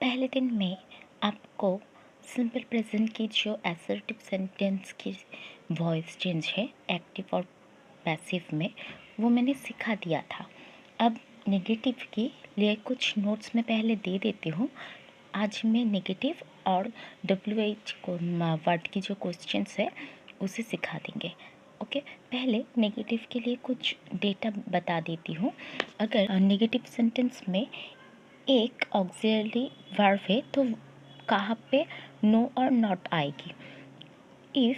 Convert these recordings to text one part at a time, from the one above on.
पहले दिन में आपको सिंपल प्रेजेंट की जो असर्टिव सेंटेंस की वॉइस चेंज है एक्टिव और पैसिव में, वो मैंने सिखा दिया था। अब नेगेटिव के लिए कुछ नोट्स मैं पहले दे देती हूँ। आज मैं नेगेटिव और WH को वर्ड की जो क्वेश्चंस है उसे सिखा देंगे। ओके, पहले नेगेटिव के लिए कुछ डेटा बता देती हूँ। अगर नेगेटिव सेंटेंस में एक ऑक्सिलरी वर्ब है तो कहाँ पे नो और नॉट आएगी। If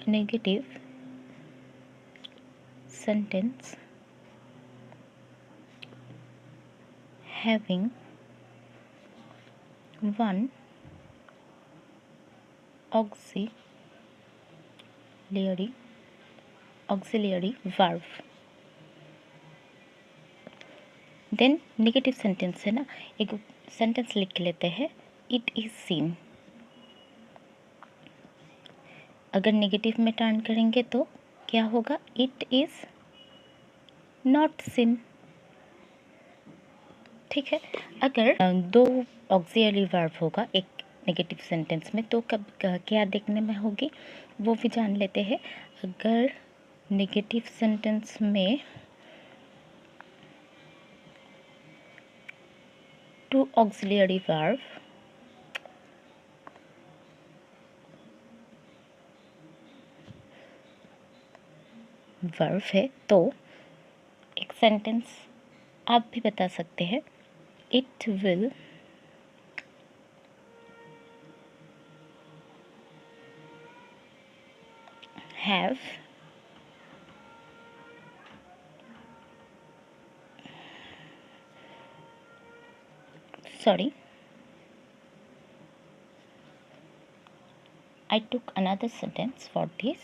negative sentence having one auxiliary verb, then negative sentence है ना, एक सेंटेंस लिख लेते हैं, इट इज सीन। अगर नेगेटिव में टर्न करेंगे तो क्या होगा, इट इज नॉट सीन। ठीक है, अगर दो ऑक्सिलरी वर्ब होगा एक नेगेटिव सेंटेंस में तो कब क्या देखने में होगी वो भी जान लेते हैं। अगर नेगेटिव सेंटेंस में टू ऑक्सिलरी वर्ब है तो एक सेंटेंस आप भी बता सकते हैं, it will have I took another sentence for this.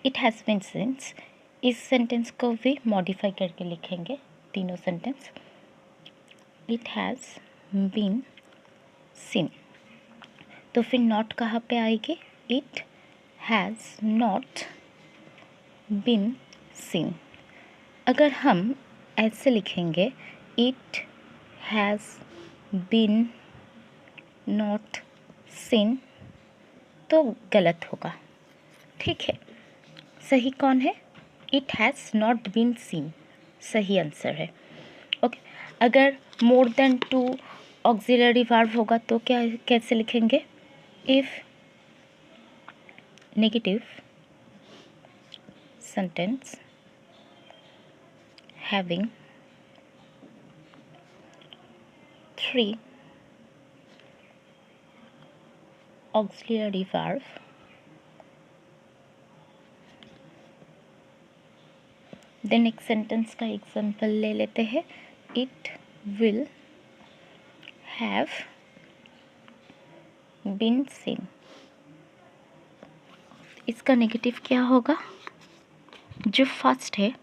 It has been since. इस सेंटेंस को भी मॉडिफाई करके लिखेंगे तीनों सेंटेंस। इट हैज़ बीन सीन, तो फिर नॉट कहाँ पे आएगी, it has not been seen. अगर हम ऐसे लिखेंगे, it has been not seen, तो गलत होगा। ठीक है, सही कौन है, it has not been seen, सही आंसर है। ओके, अगर more than two auxiliary verb होगा तो क्या कैसे लिखेंगे, if negative sentence having 3 auxiliary verb then एक सेंटेंस का एग्जांपल ले लेते हैं, it will have been seen. इसका नेगेटिव क्या होगा, जो फर्स्ट है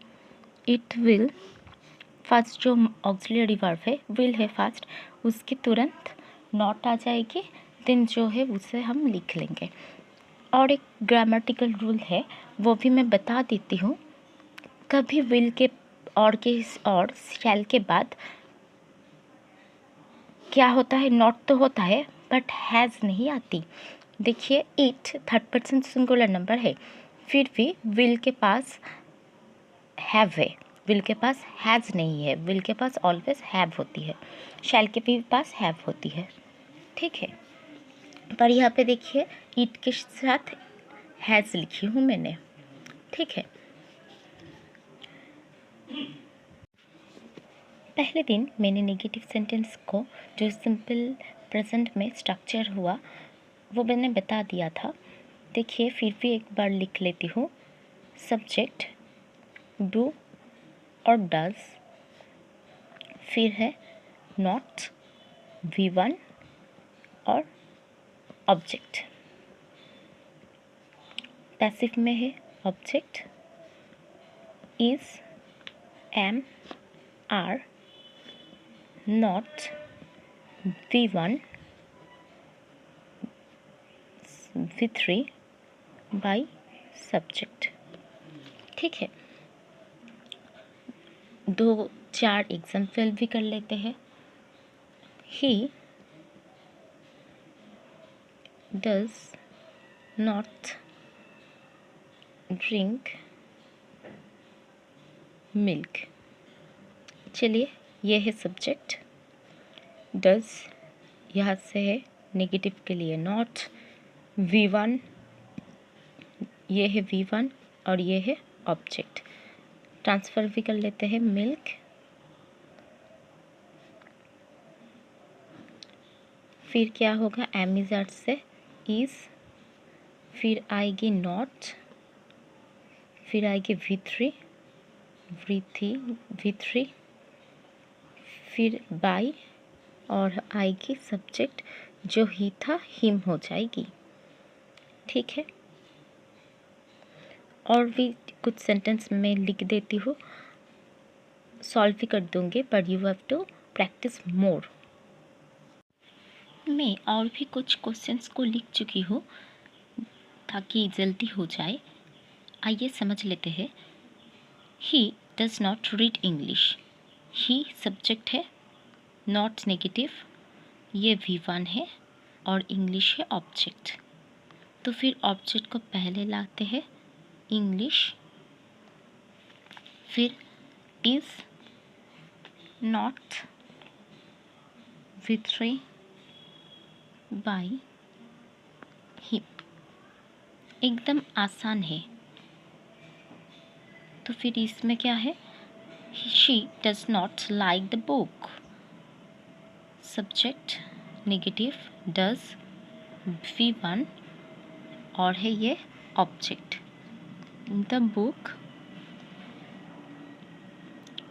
इट विल, फर्स्ट जो ऑक्सिलरी वर्ब है विल है फर्स्ट, उसकी तुरंत नॉट आ जाएगी, देन जो है उसे हम लिख लेंगे। और एक ग्रामेटिकल रूल है वो भी मैं बता देती हूँ, कभी विल के और शैल के बाद क्या होता है, नॉट तो होता है बट हैज़ नहीं आती। देखिए, it third person singular number है, फिर भी विल के पास हैव है, विल के पास हैज़ नहीं है, विल के पास ऑलवेज हैव होती है, शैल के भी पास हैव होती है। ठीक है, पर यहाँ पे देखिए इट के साथ हैज़ लिखी हूँ मैंने। ठीक है, पहले दिन मैंने नेगेटिव सेंटेंस को जो सिंपल प्रेजेंट में स्ट्रक्चर हुआ वो मैंने बता दिया था। देखिए, फिर भी एक बार लिख लेती हूँ, सब्जेक्ट डू और डज, फिर है नॉट, V1 और ऑब्जेक्ट। पैसिव में है object, is, am, are, not, V1, V3 by subject. ठीक है, 2-4 एग्जाम्पल भी कर लेते हैं। He does not drink milk. चलिए, ये है सब्जेक्ट। डज यहाँ से है नेगेटिव के लिए नॉट, V1 ये है V1 और ये है ऑब्जेक्ट। ट्रांसफ़र भी कर लेते हैं मिल्क। फिर क्या होगा, एमिजार्ड से इज़, फिर आएगी नॉट, फिर आएगी V3 फिर बाय और आएगी सब्जेक्ट जो ही था हिम हो जाएगी। ठीक है, और भी कुछ सेंटेंस मैं लिख देती हूँ, सॉल्व भी कर दूँगी, but you have to practise more. मैं और भी कुछ क्वेश्चंस को लिख चुकी हूँ ताकि जल्दी हो जाए। आइए समझ लेते हैं। He does not read English. He subject है, नॉट नेगेटिव, ये V1 है और इंग्लिश है ऑब्जेक्ट। तो फिर ऑब्जेक्ट को पहले लाते हैं इंग्लिश, फिर is not V3 by him. एकदम आसान है। तो फिर इसमें क्या है, she does not like the book. Subject negative, does V1 और है ये object. The book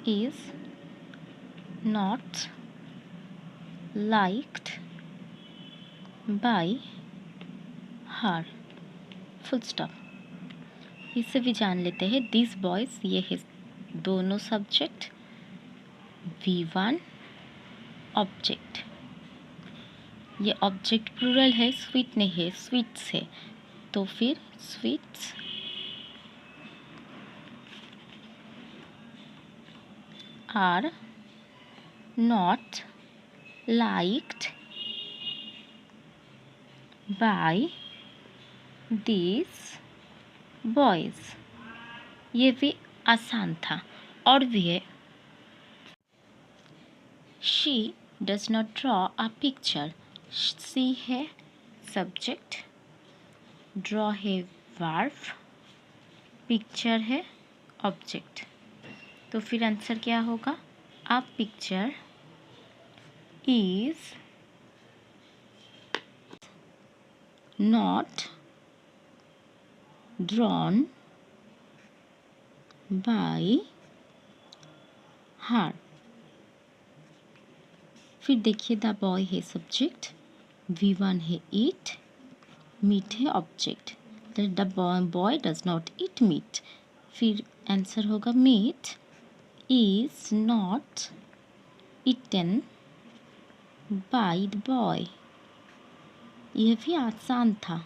is not liked bye her, full stop. इसे भी जान लेते हैं। दिस बॉयज़, ये है दोनों सब्जेक्ट, V1 ऑब्जेक्ट। ये ऑब्जेक्ट प्लूरल है, स्वीट नहीं है, स्वीट्स है। तो फिर sweets are not liked by this boys. ये भी आसान था। और भी है, she does not draw a picture. She है सब्जेक्ट, ड्रॉ है वर्ब, पिक्चर है ऑब्जेक्ट। तो फिर आंसर क्या होगा, a picture is not drawn by her. फिर देखिए, द बॉय है सब्जेक्ट, V1 है ईट, मीट है object. The boy does not eat meat. फिर आंसर होगा meat is not eaten by the boy. यह भी आसान था।